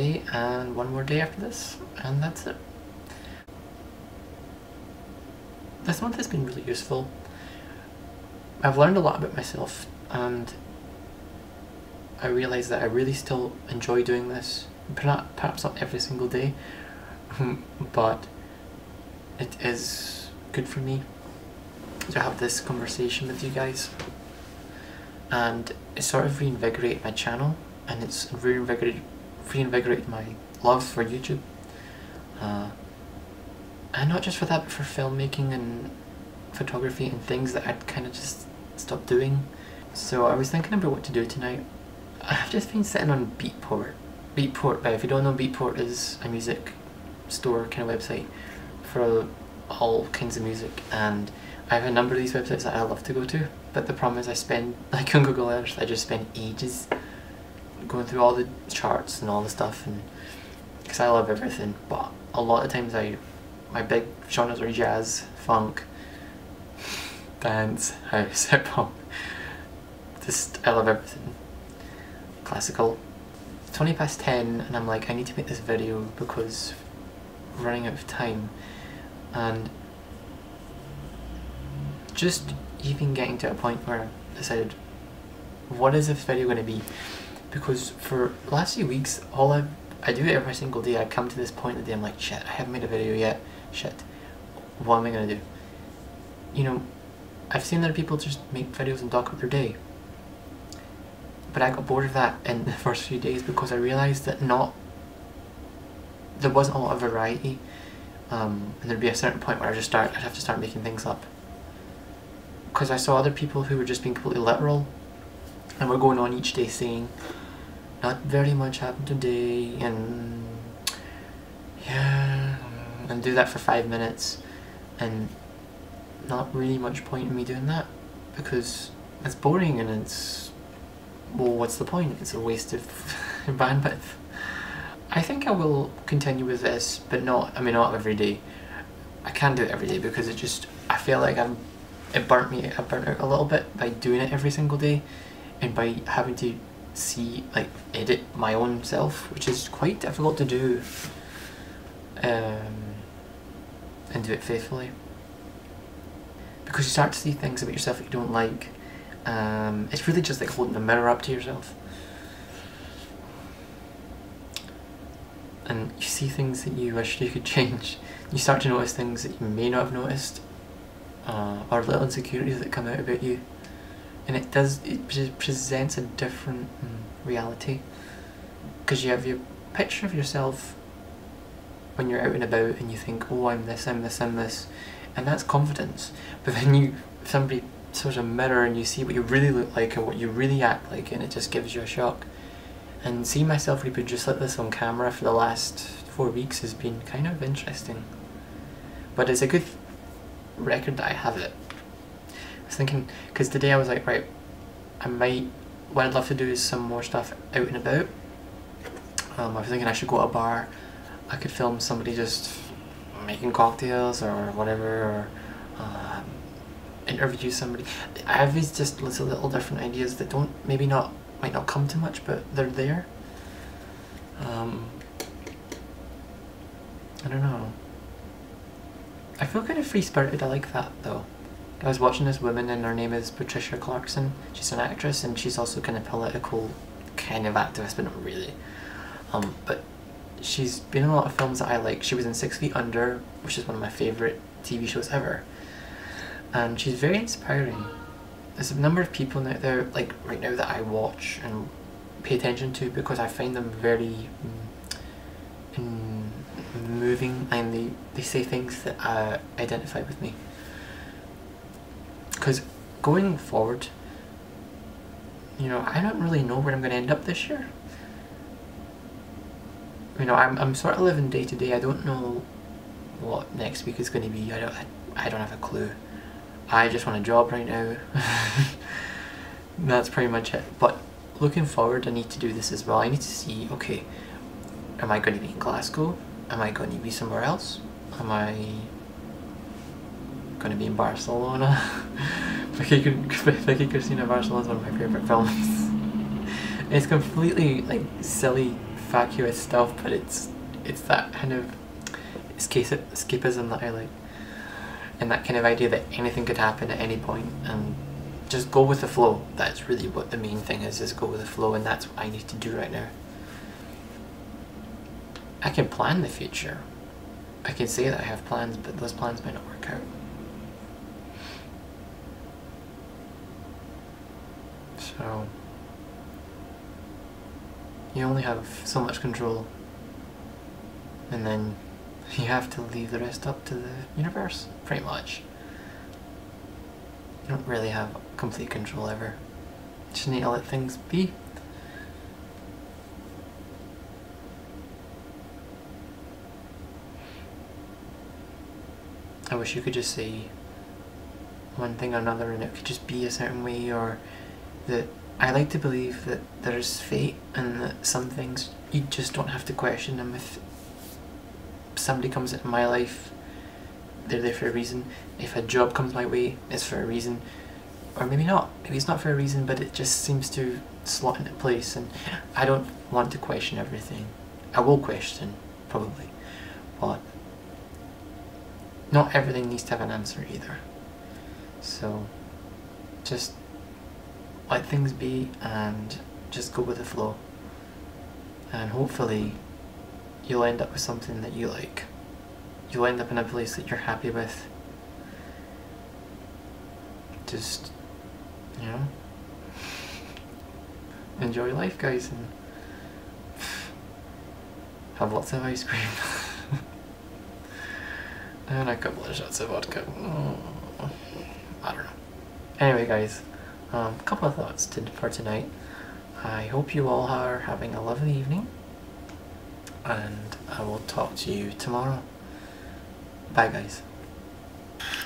Friday and one more day after this, and that's it. This month has been really useful. I've learned a lot about myself, and I realise that I really still enjoy doing this. Perhaps not every single day, but it is good for me to have this conversation with you guys, and it sort of reinvigorated my channel, and it's reinvigorated my love for YouTube, and not just for that, but for filmmaking and photography and things that I'd kind of just stopped doing. So I was thinking about what to do tonight. I've just been sitting on Beatport. But if you don't know, Beatport is a music store kind of website for all kinds of music, and I have a number of these websites that I love to go to, but the problem is I spend, like on Google Earth, I just spend ages going through all the charts and all the stuff, and because I love everything, but a lot of times my big genres are jazz, funk, dance, house, hip hop. I love everything. Classical. It's 20 past 10 and I'm like, I need to make this video because I'm running out of time, and just even getting to a point where I decided, what is this video going to be? Because for the last few weeks, I do it every single day. I come to this point of the day, I'm like, shit, I haven't made a video yet. Shit, what am I going to do? You know, I've seen other people just make videos and talk about their day, but I got bored of that in the first few days because I realised that there wasn't a lot of variety, and there'd be a certain point where I'd have to start making things up, because I saw other people who were just being completely literal and were going on each day saying, not very much happened today, and yeah, and do that for 5 minutes, and not really much point in me doing that because it's boring and it's, well, what's the point? It's a waste of bandwidth. I think I will continue with this, but not every day. I can't do it every day because I feel like it burnt out a little bit by doing it every single day, and by having to edit my own self, which is quite difficult to do, and do it faithfully. Because you start to see things about yourself that you don't like. It's really just like holding a mirror up to yourself, and you see things that you wish you could change. You start to notice things that you may not have noticed, or little insecurities that come out about you, and it presents a different reality, because you have your picture of yourself when you're out and about and you think, oh, I'm this, I'm this, I'm this, and that's confidence. But then somebody shows a mirror and you see what you really look like and what you really act like, and it just gives you a shock. And seeing myself reproduce like this on camera for the last 4 weeks has been kind of interesting. But it's a good record that I have it. I was thinking, because today I was like, right, what I'd love to do is some more stuff out and about. I was thinking I should go to a bar. I could film somebody just making cocktails or whatever, or interview somebody. I have these just little different ideas that might not come to much, but they're there. I don't know. I feel kind of free-spirited. I like that though. I was watching this woman, and her name is Patricia Clarkson. She's an actress, and she's also kind of political kind of activist, but not really. But she's been in a lot of films that I like. She was in 6 Feet Under, which is one of my favourite TV shows ever. And she's very inspiring. There's a number of people out there, like right now, that I watch and pay attention to because I find them very moving, and they say things that identify with me. Because going forward, you know, I don't really know where I'm going to end up this year. You know, I'm sort of living day to day. I don't know what next week is going to be. I don't have a clue. I just want a job right now. That's pretty much it. But looking forward, I need to do this as well. I need to see, okay, am I going to be in Glasgow? Am I going to be somewhere else? Am I going to be in Barcelona? Vicky Cristina Barcelona is one of my favourite films. It's completely like silly vacuous stuff, but it's that kind of escapism that I like, and that kind of idea that anything could happen at any point and just go with the flow. That's really what the main thing is go with the flow, and that's what I need to do right now. I can plan the future. I can say that I have plans, but those plans might not work out. So you only have so much control, and then you have to leave the rest up to the universe, pretty much. You don't really have complete control ever. You just need to let things be. I wish you could just say one thing or another and it could just be a certain way, or that I like to believe that there's fate and that some things you just don't have to question them. If somebody comes into my life, they're there for a reason. If a job comes my way, it's for a reason. Or maybe not. Maybe it's not for a reason, but it just seems to slot into place, and I don't want to question everything. I will question, probably, but not everything needs to have an answer either. So just let things be and just go with the flow, and hopefully you'll end up with something that you like. You'll end up in a place that you're happy with. Just, you know, enjoy life, guys, and have lots of ice cream and a couple of shots of vodka. I don't know. Anyway, guys, a couple of thoughts for tonight. I hope you all are having a lovely evening, and I will talk to you tomorrow. Bye, guys.